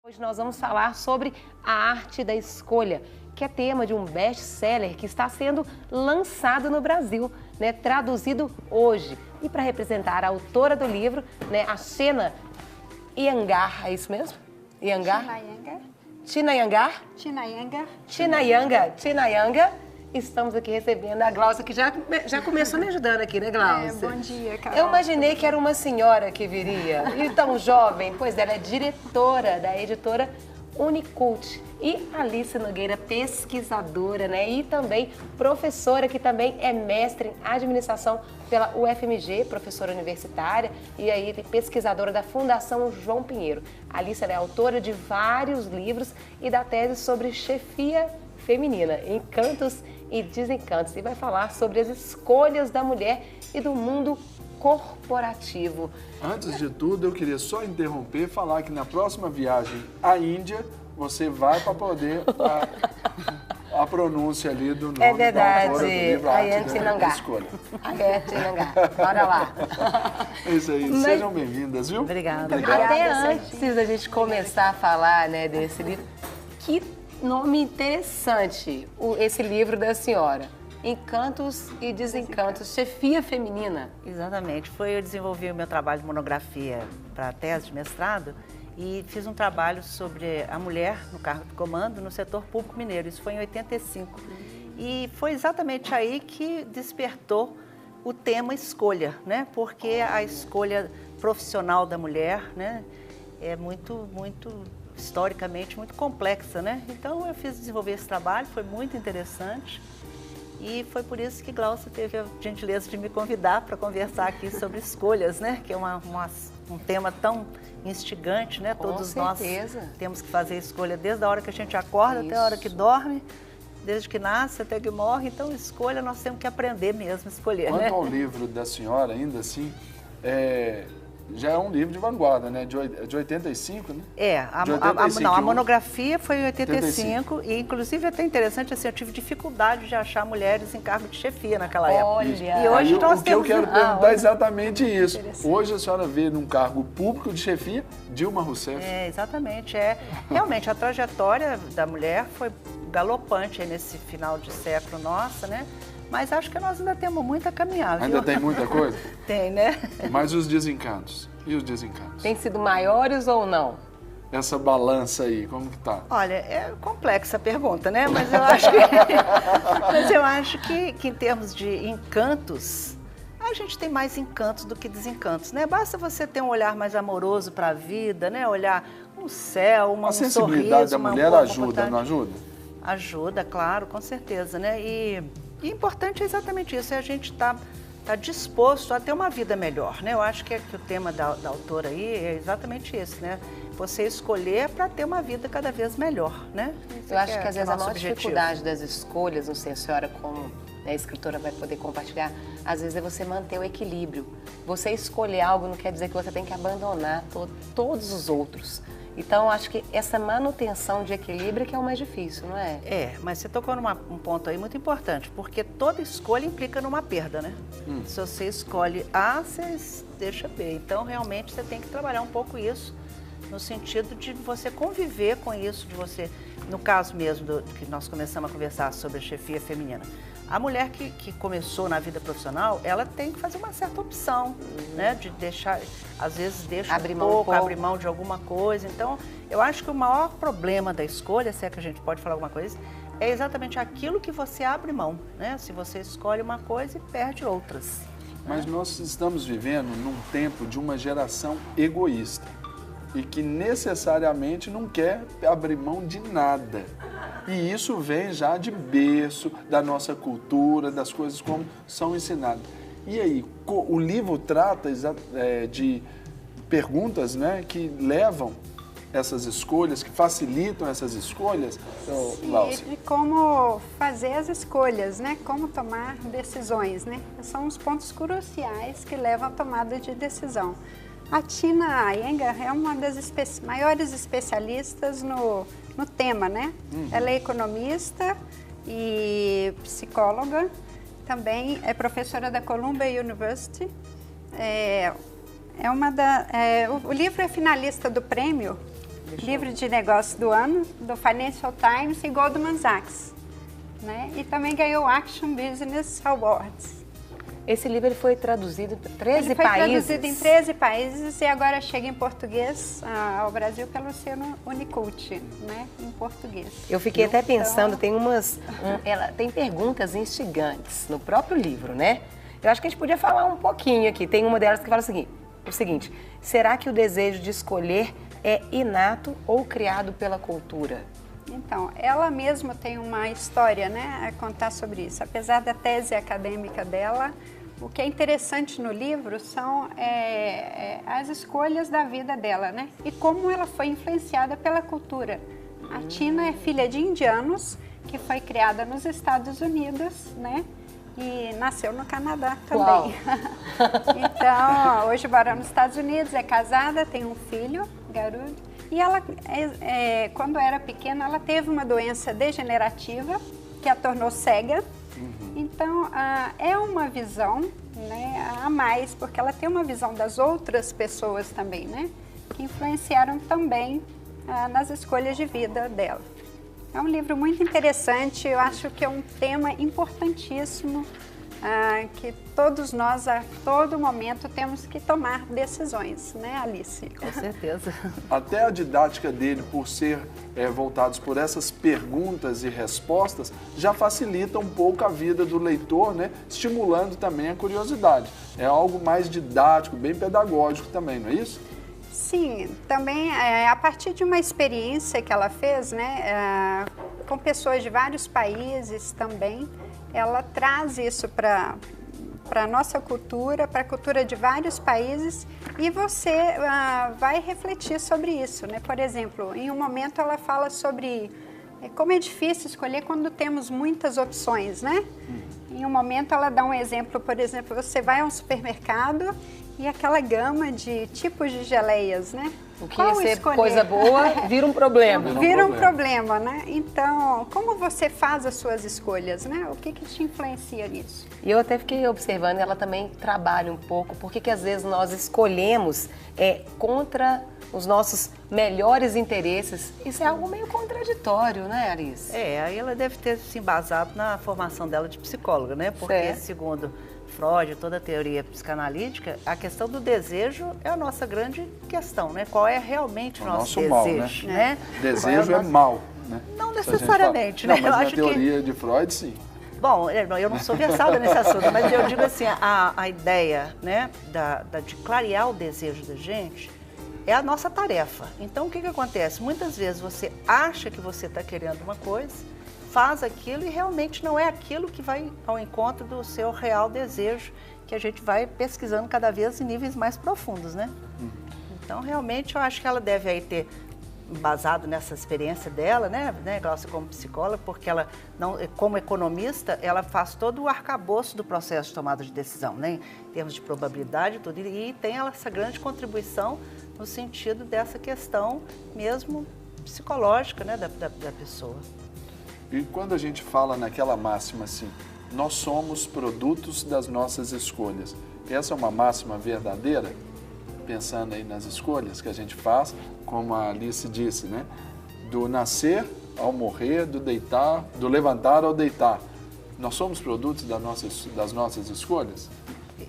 Hoje nós vamos falar sobre a arte da escolha, que é tema de um best-seller que está sendo lançado no Brasil, traduzido hoje. E para representar a autora do livro, a China Iyengar, é isso mesmo? Iyengar? China Iyengar? China Iyengar. Estamos aqui recebendo a Glaucia, que já começou me ajudando aqui, né, Glaucia? Bom dia, Carol. Eu imaginei que era uma senhora que viria, e tão jovem, pois ela é diretora da editora Unicult. E Alice Nogueira, pesquisadora, e também professora, que também é mestre em administração pela UFMG, professora universitária, e aí pesquisadora da Fundação João Pinheiro. Alice é autora de vários livros e da tese sobre chefia feminina, encantos e desencantos, e vai falar sobre as escolhas da mulher e do mundo corporativo. Antes de tudo, eu queria só interromper e falar que na próxima viagem à Índia, você vai para poder a pronúncia ali do nome é verdade. da autora do livro Arte da Escolha. Bora lá. É isso aí, sejam bem-vindas, viu? Obrigada. Até antes da gente começar a falar desse livro, que nome interessante, esse livro da senhora. Encantos e Desencantos, chefia feminina. Exatamente. Eu desenvolvi o meu trabalho de monografia para a tese de mestrado e fiz um trabalho sobre a mulher no cargo de comando no setor público mineiro. Isso foi em 85. E foi exatamente aí que despertou o tema escolha, Porque a escolha profissional da mulher, é muito historicamente muito complexa, Então eu fiz desenvolver esse trabalho, foi muito interessante e foi por isso que Glaucia teve a gentileza de me convidar para conversar aqui sobre escolhas, Que é um tema tão instigante, Todos nós temos que fazer escolha desde a hora que a gente acorda até a hora que dorme, desde que nasce até que morre, então escolha nós temos que aprender mesmo a escolher. Quanto ao livro da senhora, ainda assim, já é um livro de vanguarda, de 85, A monografia foi em 85 e inclusive é até interessante, assim, eu tive dificuldade de achar mulheres em cargo de chefia naquela época. E hoje nós temos... O que eu quero perguntar é exatamente isso. Hoje a senhora vê num cargo público de chefia Dilma Rousseff. Exatamente. Realmente a trajetória da mulher foi galopante aí nesse final de século nossa, Mas acho que nós ainda temos muito a caminhar, viu? Ainda tem muita coisa? Tem, Mas os desencantos? E os desencantos? Tem sido maiores ou não? Essa balança aí, como que tá? Olha, é complexa a pergunta, Mas eu acho que em termos de encantos, a gente tem mais encantos do que desencantos, Basta você ter um olhar mais amoroso para a vida, Olhar um céu, um sorriso. A sensibilidade da mulher ajuda, não ajuda? Ajuda, claro, com certeza, E importante é exatamente isso, é a gente tá disposto a ter uma vida melhor, Eu acho que o tema da autora aí é exatamente esse, Você escolher para ter uma vida cada vez melhor, Eu acho que às vezes a maior dificuldade das escolhas, não sei a senhora como a escritora vai poder compartilhar, às vezes é você manter o equilíbrio. Você escolher algo não quer dizer que você tem que abandonar todos os outros. Então, acho que essa manutenção de equilíbrio que é o mais difícil, não é? Mas você tocou num ponto aí muito importante, porque toda escolha implica numa perda, Se você escolhe A, você deixa B. Então, realmente, você tem que trabalhar um pouco isso, no sentido de você conviver com isso, de você, no caso mesmo que nós começamos a conversar sobre a chefia feminina. A mulher que começou na vida profissional, ela tem que fazer uma certa opção, de deixar, às vezes deixa abrir mão de alguma coisa. Então, eu acho que o maior problema da escolha, se é que a gente pode falar alguma coisa, é exatamente aquilo que você abre mão, Se você escolhe uma coisa e perde outras. Mas nós estamos vivendo num tempo de uma geração egoísta e que necessariamente não quer abrir mão de nada. E isso vem já de berço, da nossa cultura, das coisas como são ensinadas. E aí, o livro trata de perguntas que levam essas escolhas, que facilitam essas escolhas, Glaucia? De como fazer as escolhas, Como tomar decisões, São os pontos cruciais que levam à tomada de decisão. A China Iyengar é uma das maiores especialistas no tema, Ela é economista e psicóloga, também é professora da Columbia University, o livro é finalista do prêmio livro de negócios do ano, do Financial Times e Goldman Sachs, né? E também ganhou Action Business Awards. Esse livro ele foi traduzido para 13 países? Ele foi traduzido em 13 países e agora chega em português ao Brasil pelo selo Unicult, né? Em português. Eu fiquei até pensando, tem ela tem perguntas instigantes no próprio livro, né? Eu acho que a gente podia falar um pouquinho aqui. Tem uma delas que fala o seguinte: será que o desejo de escolher é inato ou criado pela cultura? Então, ela mesma tem uma história, né, a contar sobre isso. Apesar da tese acadêmica dela, o que é interessante no livro são as escolhas da vida dela, né? E como ela foi influenciada pela cultura. A Tina é filha de indianos, que foi criada nos Estados Unidos, né? E nasceu no Canadá também. Então, hoje mora nos Estados Unidos, é casada, tem um filho, Garud. E ela, quando era pequena, ela teve uma doença degenerativa que a tornou cega. Então, é uma visão, né, a mais, porque ela tem uma visão das outras pessoas também, né, que influenciaram também nas escolhas de vida dela. É um livro muito interessante, eu acho que é um tema importantíssimo, que todos nós, a todo momento, temos que tomar decisões, né, Alice? Com certeza. Até a didática dele, por ser voltados por essas perguntas e respostas, já facilita um pouco a vida do leitor, né, estimulando também a curiosidade. É algo mais didático, bem pedagógico também, não é isso? Sim, também a partir de uma experiência que ela fez, né, com pessoas de vários países também, ela traz isso para a nossa cultura, para a cultura de vários países, e você vai refletir sobre isso, né? Por exemplo, em um momento ela fala sobre como é difícil escolher quando temos muitas opções, né? Em um momento ela dá um exemplo, por exemplo, você vai a um supermercado e aquela gama de tipos de geleias, né? O que ia ser coisa boa vira um problema. Vira um problema, né? Então, como você faz as suas escolhas, né? O que te influencia nisso? E eu até fiquei observando, ela também trabalha um pouco, porque às vezes nós escolhemos contra os nossos melhores interesses. Isso é algo meio contraditório, né, Alice? Aí ela deve ter se embasado na formação dela de psicóloga, né? Porque, segundo Freud, toda a teoria psicanalítica, a questão do desejo é a nossa grande questão, né? Qual é realmente o nosso desejo, mal, né? Desejo é mal, né? Não necessariamente, né? Não, mas na teoria de Freud, sim. Bom, eu não sou versada nesse assunto, mas eu digo assim, a ideia, né, de clarear o desejo da gente é a nossa tarefa. Então, o que acontece? Muitas vezes você acha que você está querendo uma coisa, faz aquilo e realmente não é aquilo que vai ao encontro do seu real desejo, que a gente vai pesquisando cada vez em níveis mais profundos, né? Então, realmente, eu acho que ela deve aí ter basado nessa experiência dela, né, Glaucia, como psicóloga, porque ela, não, como economista, ela faz todo o arcabouço do processo de tomada de decisão, né, em termos de probabilidade e tudo, e tem essa grande contribuição no sentido dessa questão mesmo psicológica, né, da pessoa. E quando a gente fala naquela máxima assim, nós somos produtos das nossas escolhas, essa é uma máxima verdadeira? Pensando aí nas escolhas que a gente faz, como a Alice disse, né? Do nascer ao morrer, do deitar, do levantar ao deitar. Nós somos produtos das nossas escolhas?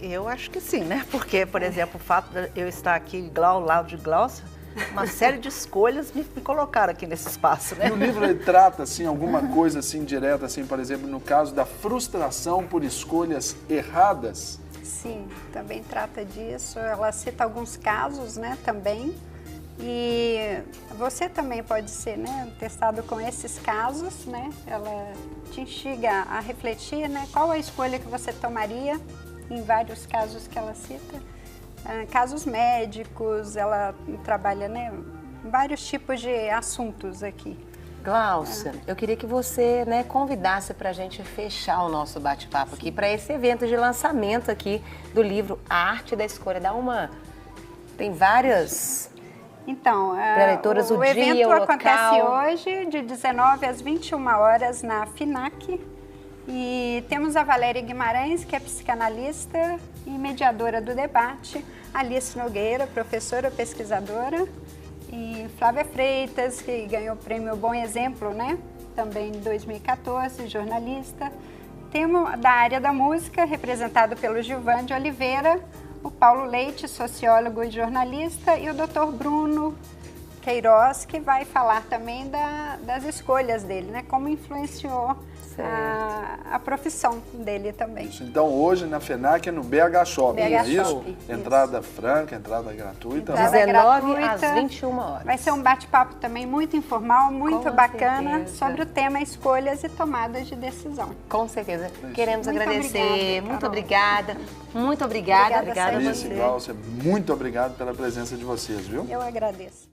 Eu acho que sim, né? Porque, por exemplo, o fato de eu estar aqui ao lado de Glaucia, uma série de escolhas me colocaram aqui nesse espaço, né? E o livro ele trata assim alguma coisa assim direta, assim, por exemplo, no caso da frustração por escolhas erradas? Sim, também trata disso. Ela cita alguns casos, né, também. E você também pode ser, né, testado com esses casos, né? Ela te instiga a refletir, né, qual a escolha que você tomaria em vários casos que ela cita. Casos médicos, ela trabalha, né, vários tipos de assuntos aqui. Glaucia, eu queria que você, né, convidasse para a gente fechar o nosso bate-papo aqui para esse evento de lançamento aqui do livro A Arte da Escolha. Tem várias pré-leituras, o evento local. Acontece hoje, de 19 às 21 horas, na FINAC. E temos a Valéria Guimarães, que é psicanalista e mediadora do debate, Alice Nogueira, professora pesquisadora, E Flávia Freitas, que ganhou o prêmio Bom Exemplo, né? Também em 2014, jornalista. Temos da área da música, representado pelo Gilvan de Oliveira, o Paulo Leite, sociólogo e jornalista, e o Dr. Bruno Queiroz, que vai falar também das escolhas dele, né? Como influenciou a profissão dele também. Isso. Então, hoje na FENAC é no BH Shopping, BH é isso? Shopping, Entrada franca, entrada gratuita. Entrada 19 gratuita. às 21 horas. Vai ser um bate-papo também muito informal, muito Com bacana, certeza. sobre o tema escolhas e tomadas de decisão. Com certeza. Queremos Muito agradecer. obrigada, Muito Carol. obrigada. Muito obrigada. Obrigada a Alice, você. Glaucia, muito obrigado pela presença de vocês, viu? Eu agradeço.